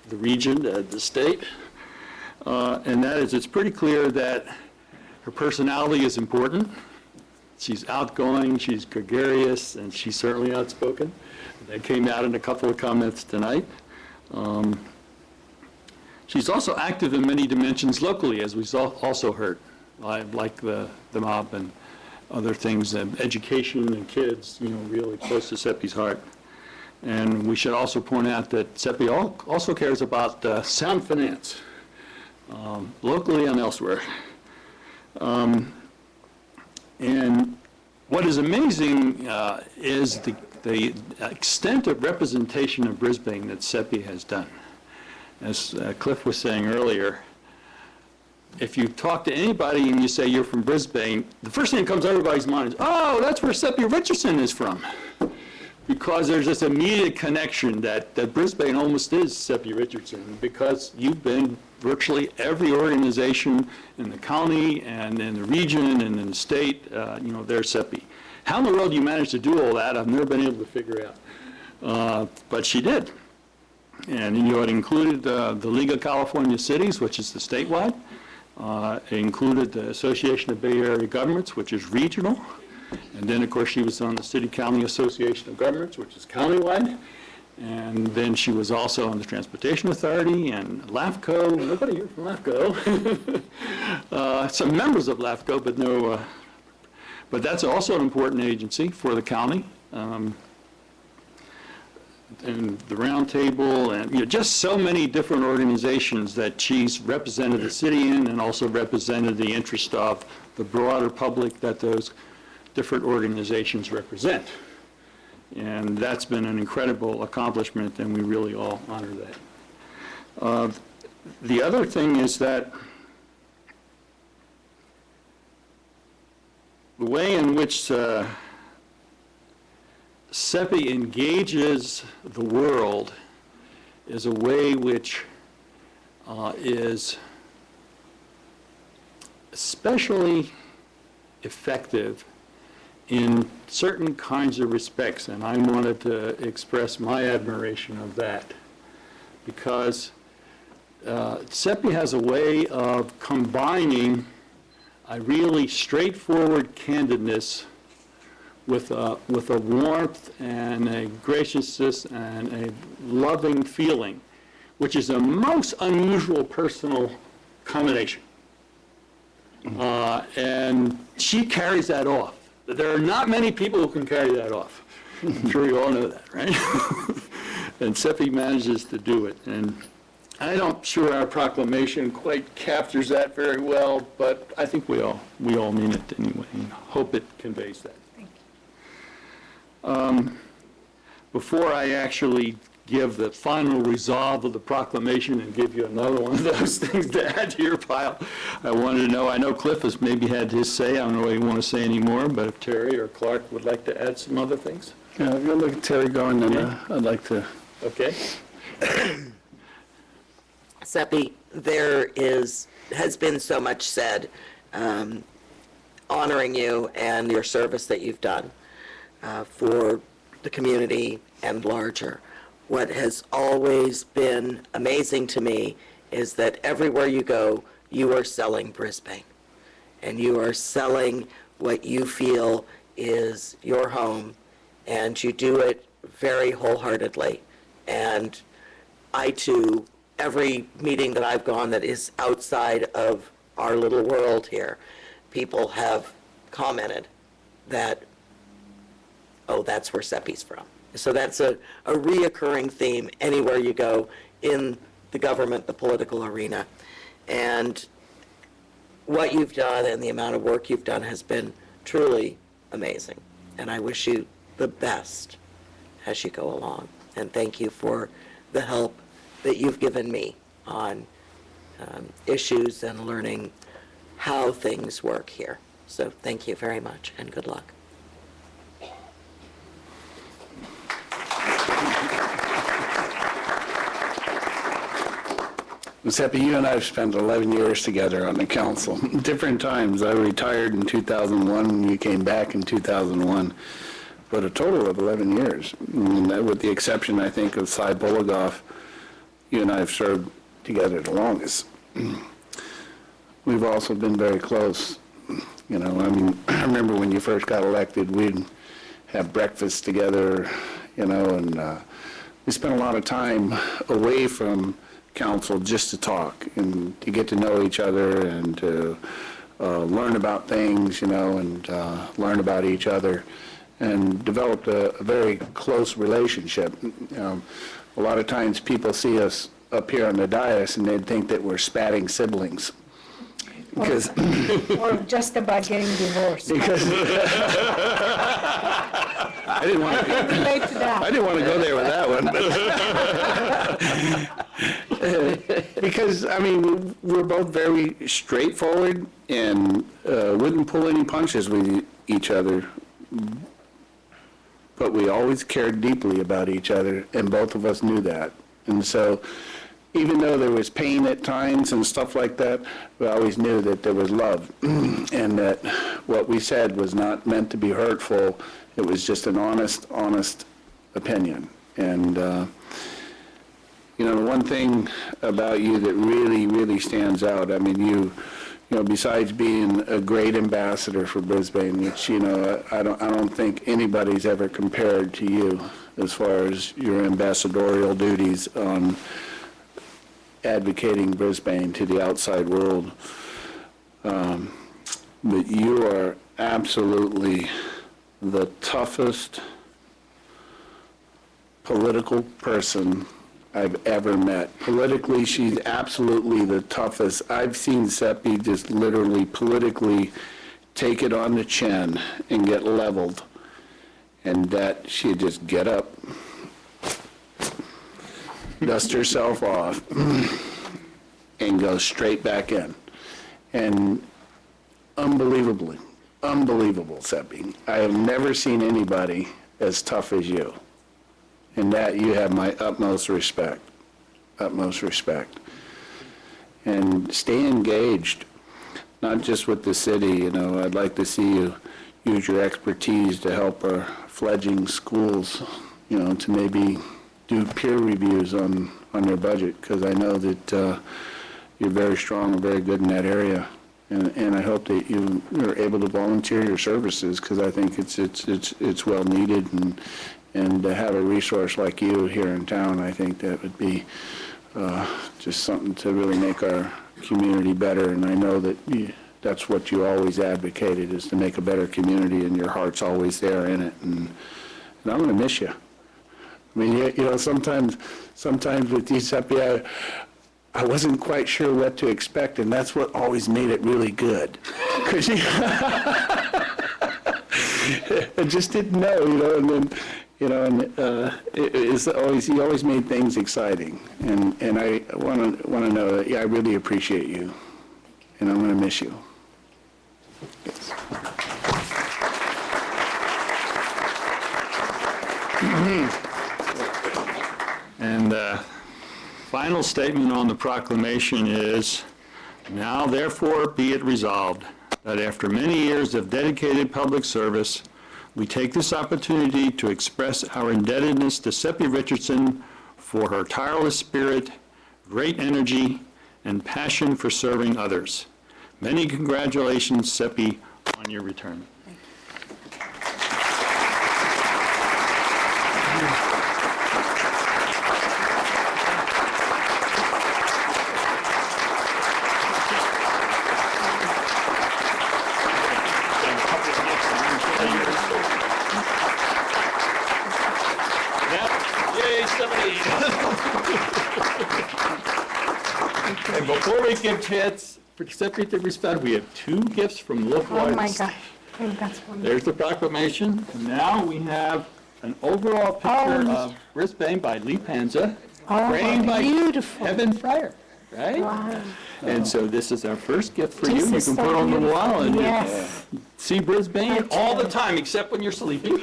Speaker 5: the region, the state. And that is, it's pretty clear that her personality is important. She's outgoing, she's gregarious, and she's certainly outspoken. That came out in a couple of comments tonight. She's also active in many dimensions locally, as we also heard, like the mob and other things, education and kids, really close to Seppi's heart. And we should also point out that Seppi also cares about sound finance, locally and elsewhere. And what is amazing is the extent of representation of Brisbane that Seppi has done. As Cliff was saying earlier, if you talk to anybody and you say you're from Brisbane, the first thing that comes to everybody's mind is, oh, that's where Seppi Richardson is from. Because there's this immediate connection that Brisbane almost is Seppi Richardson, because you've been virtually every organization in the county and in the region and in the state, there's Seppi. How in the world you managed to do all that, I've never been able to figure out. But she did. And it included the League of California Cities, which is the statewide. It included the Association of Bay Area Governments, which is regional. And then, of course, she was on the City-County Association of Governments, which is countywide. And then she was also on the Transportation Authority and LAFCO. Nobody here from LAFCO. Some members of LAFCO, but no. But that's also an important agency for the county. and the Round Table, and just so many different organizations that she's represented the city in, and also represented the interest of the broader public that those different organizations represent. And that's been an incredible accomplishment, and we really all honor that. The other thing is that the way in which CEPI engages the world is a way which is especially effective in certain kinds of respects, and I wanted to express my admiration of that, because CEPI has a way of combining a really straightforward candidness with a warmth and a graciousness and a loving feeling, which is a most unusual personal combination. And she carries that off. There are not many people who can carry that off. I'm sure you all know that, right? And CEPI manages to do it. And I'm not sure our proclamation quite captures that very well, but I think we all mean it anyway, and hope it conveys that. Before I actually give the final resolve of the proclamation and give you another one of those things to add to your pile, I wanted to know, I know Cliff has maybe had his say, I don't know what you want to say anymore, but if Terry or Clark would like to add some other things.
Speaker 4: Yeah, if you look at Terry going, then I'd like to.
Speaker 5: Okay.
Speaker 1: CEPI, there has been so much said honoring you and your service that you've done for the community and larger. What has always been amazing to me is that everywhere you go, you are selling Brisbane. And you are selling what you feel is your home, and you do it very wholeheartedly. And I, too, every meeting that I've gone that is outside of our little world here, people have commented that, oh, that's where CEPI's from. So that's a reoccurring theme anywhere you go in the government, the political arena. And what you've done and the amount of work you've done has been truly amazing. And I wish you the best as you go along. And thank you for the help that you've given me on issues and learning how things work here. So thank you very much, and good luck.
Speaker 4: CEPI, you and I have spent 11 years together on the council. Different times. I retired in 2001, you came back in 2001, but a total of 11 years. And that, with the exception, I think, of Cy Boligoff, you and I have served together the longest. We've also been very close. You know, I mean, I remember when you first got elected, we'd have breakfast together, you know, and we spent a lot of time away from council just to talk and to get to know each other and to learn about things, you know, and learn about each other, and developed a very close relationship. A lot of times people see us up here on the dais and they'd think that we're spatting siblings. Because
Speaker 6: or just about getting divorced.
Speaker 4: Because I didn't want to go there with that one. Because, I mean, we're both very straightforward and wouldn't pull any punches with each other. But we always cared deeply about each other, and both of us knew that. And so, even though there was pain at times and stuff like that, we always knew that there was love, and that what we said was not meant to be hurtful. It was just an honest opinion. And, you know, the one thing about you that really, really stands out, I mean, you know, besides being a great ambassador for Brisbane, which, you know, I don't think anybody's ever compared to you as far as your ambassadorial duties on advocating Brisbane to the outside world. But you are absolutely the toughest political person I've ever met. Politically, she's absolutely the toughest. I've seen Seppi just literally politically take it on the chin and get leveled, and that she'd just get up, dust herself off, and go straight back in. And unbelievable, Seppi. I have never seen anybody as tough as you. And that you have my utmost respect, And stay engaged, not just with the city. I'd like to see you use your expertise to help our fledgling schools, to maybe do peer reviews on their budget, because I know that you're very strong and very good in that area. And I hope that you're able to volunteer your services, because I think it's well needed, and to have a resource like you here in town, I think that would be just something to really make our community better. And I know that that's what you always advocated, is to make a better community, and your heart's always there in it. And I'm going to miss you. I mean, sometimes with you, Seppi, I wasn't quite sure what to expect, and that's what always made it really good. Because I just didn't know, and then, he always made things exciting, and I want to know that, I really appreciate you, and I'm going to miss you. Yes.
Speaker 5: And final statement on the proclamation is, now therefore be it resolved that after many years of dedicated public service, we take this opportunity to express our indebtedness to Seppi Richardson for her tireless spirit, great energy, and passion for serving others. Many congratulations, Seppi, on your retirement. And before we give chance for Seppi to respond, we have two gifts from local artists.
Speaker 6: Oh, my gosh. Oh, that's wonderful.
Speaker 5: There's the proclamation. And now we have an overall picture of Brisbane by Lee Panza, framed by Evan Fryer, right?
Speaker 6: Wow.
Speaker 5: And so this is our first gift for you. You can put on the wall and see Brisbane all the time, except when you're sleeping.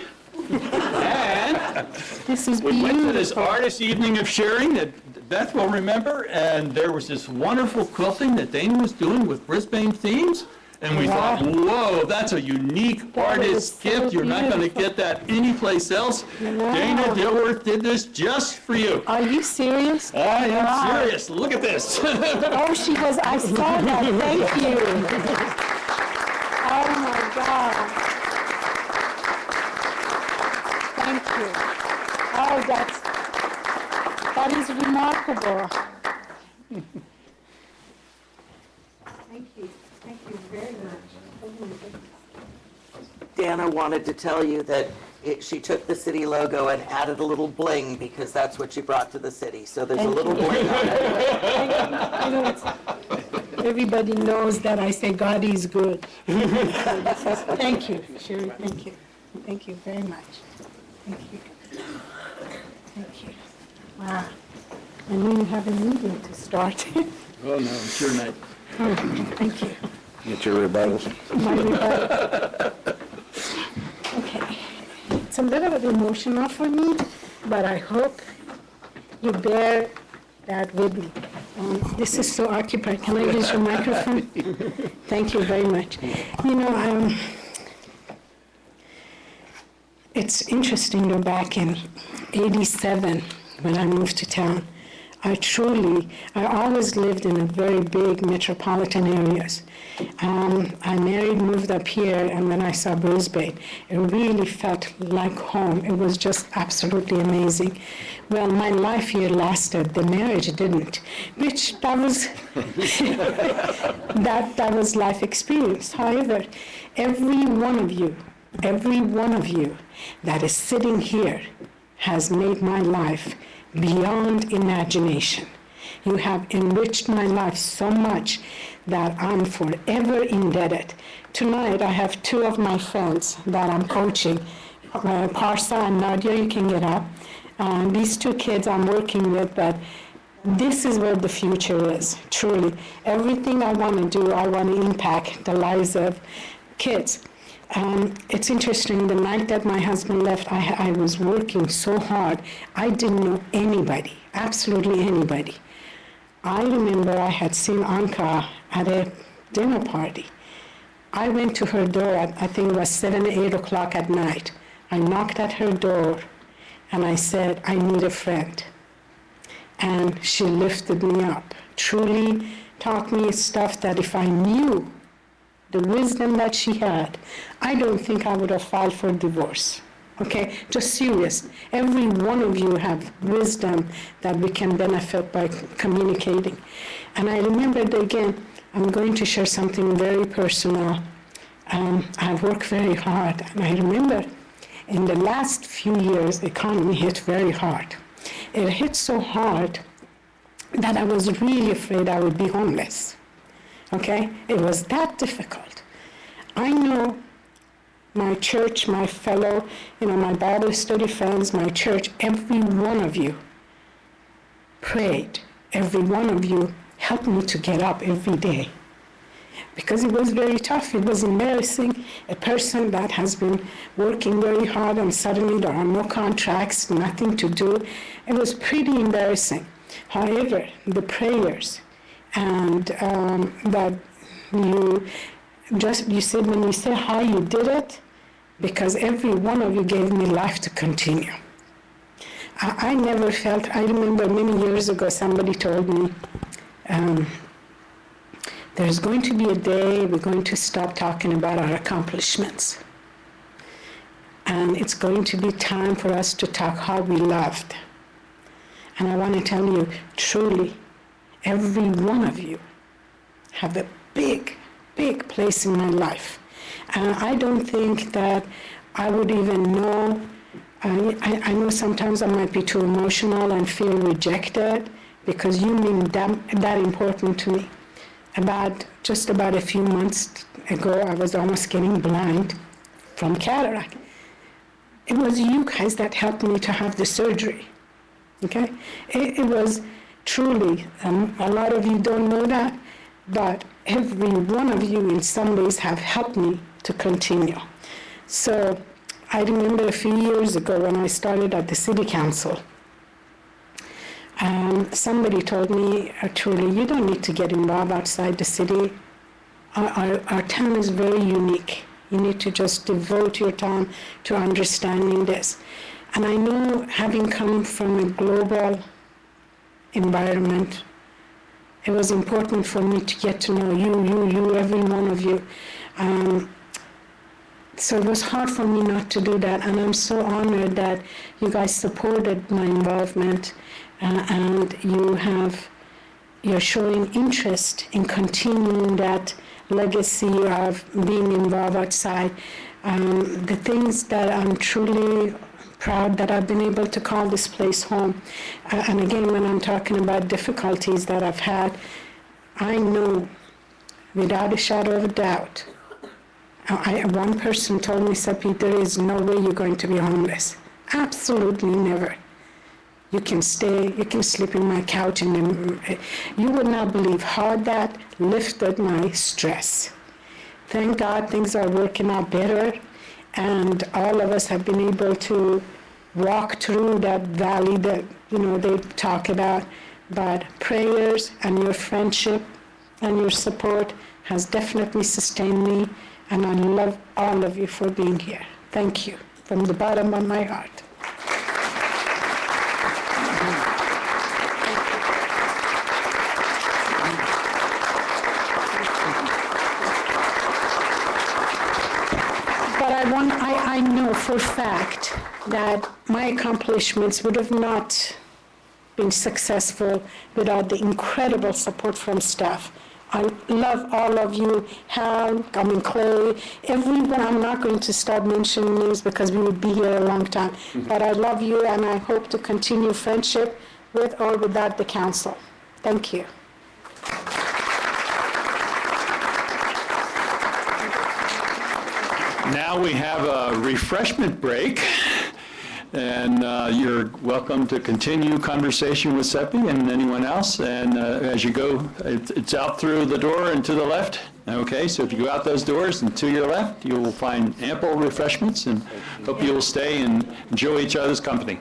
Speaker 5: And
Speaker 6: this is
Speaker 5: we went to this artist evening of sharing that Beth will remember, and there was this wonderful quilting that Dana was doing with Brisbane themes, and we thought, whoa, that's a unique artist gift. You're not going to get that anyplace else. Dana Dilworth did this just for you.
Speaker 6: Are you serious?
Speaker 5: I am serious. Look at this.
Speaker 6: Oh, she was, I saw that. Thank you. Oh, my God. Thank you. Oh, that is remarkable. Thank you. Thank you very much. Oh, my goodness.
Speaker 1: Dana wanted to tell you that she took the city logo and added a little bling, because that's what she brought to the city. So there's a little bling on it.
Speaker 6: I know everybody knows that I say God is good. Thank you, Sherry. Thank you. Thank you very much. Thank you. Thank you. Wow. And we have a meeting to start.
Speaker 5: Oh, no, it's your night.
Speaker 6: Oh, thank you.
Speaker 4: Get your rebuttals.
Speaker 6: My rebuttal. Okay. It's a little bit emotional for me, but I hope you bear that with me. This is so occupied. Can I use your microphone? Thank you very much. It's interesting, back in '87, when I moved to town, I always lived in a very big metropolitan areas. I married, moved up here, and when I saw Brisbane, it really felt like home. It was just absolutely amazing. Well, my life here lasted, the marriage didn't, which that was that was life experience. However, every one of you that is sitting here has made my life beyond imagination. You have enriched my life so much that I'm forever indebted. Tonight, I have two of my friends that I'm coaching, Parsa and Nadia. You can get up. These two kids I'm working with, but this is where the future is, truly. Everything I want to do, I want to impact the lives of kids. It's interesting, the night that my husband left, I was working so hard. I didn't know anybody, absolutely anybody. I remember I had seen Anka at a dinner party. I went to her door at, I think it was 7 or 8 o'clock at night. I knocked at her door and I said, I need a friend. And she lifted me up, truly taught me stuff that if I knew the wisdom that she had, I don't think I would have filed for divorce. Okay, just serious. Every one of you have wisdom that we can benefit by communicating. And I remembered again, I'm going to share something very personal. I've worked very hard, and I remember in the last few years, the economy hit very hard. It hit so hard that I was really afraid I would be homeless. Okay, it was that difficult. I know my church, my fellow, my Bible study friends, my church, every one of you prayed. Every one of you helped me to get up every day. Because it was very tough. It was embarrassing. A person that has been working very hard and suddenly there are no contracts, nothing to do. It was pretty embarrassing. However, the prayers and that you said, when you say how you did it, because every one of you gave me life to continue. I never felt, I remember many years ago somebody told me, there's going to be a day we're going to stop talking about our accomplishments. And it's going to be time for us to talk how we loved. And I want to tell you, truly, every one of you have a big, big place in my life. I don't think that I would even know. I know sometimes I might be too emotional and feel rejected because you mean that important to me. Just about a few months ago, I was almost getting blind from cataract. It was you guys that helped me to have the surgery. Okay? It was truly, a lot of you don't know that, but every one of you in some ways have helped me to continue. So I remember a few years ago when I started at the city council, somebody told me, truly, you don't need to get involved outside the city. Our town is very unique. You need to just devote your time to understanding this. And I know, having come from a global environment, it was important for me to get to know you, every one of you. So it was hard for me not to do that, and I'm so honored that you guys supported my involvement, and you're showing interest in continuing that legacy of being involved outside. The things that I'm truly proud that I've been able to call this place home. And again, when I'm talking about difficulties that I've had, I know without a shadow of a doubt, one person told me, Seppi, there is no way you're going to be homeless. Absolutely never. You can stay, you can sleep in my couch, and you would not believe how that lifted my stress. Thank God things are working out better, and all of us have been able to walk through that valley that they talk about. But prayers and your friendship and your support has definitely sustained me, and I love all of you for being here. Thank you from the bottom of my heart. But I know for a fact that my accomplishments would have not been successful without the incredible support from staff. I love all of you, Hal, Clay, everyone. I'm not going to start mentioning names because we would be here a long time. But I love you, and I hope to continue friendship with or without the council. Thank you.
Speaker 5: Now we have a refreshment break, and you're welcome to continue conversation with Seppi and anyone else. And as you go, it's out through the door and to the left. Okay, so if you go out those doors and to your left, you will find ample refreshments, and hope you will stay and enjoy each other's company.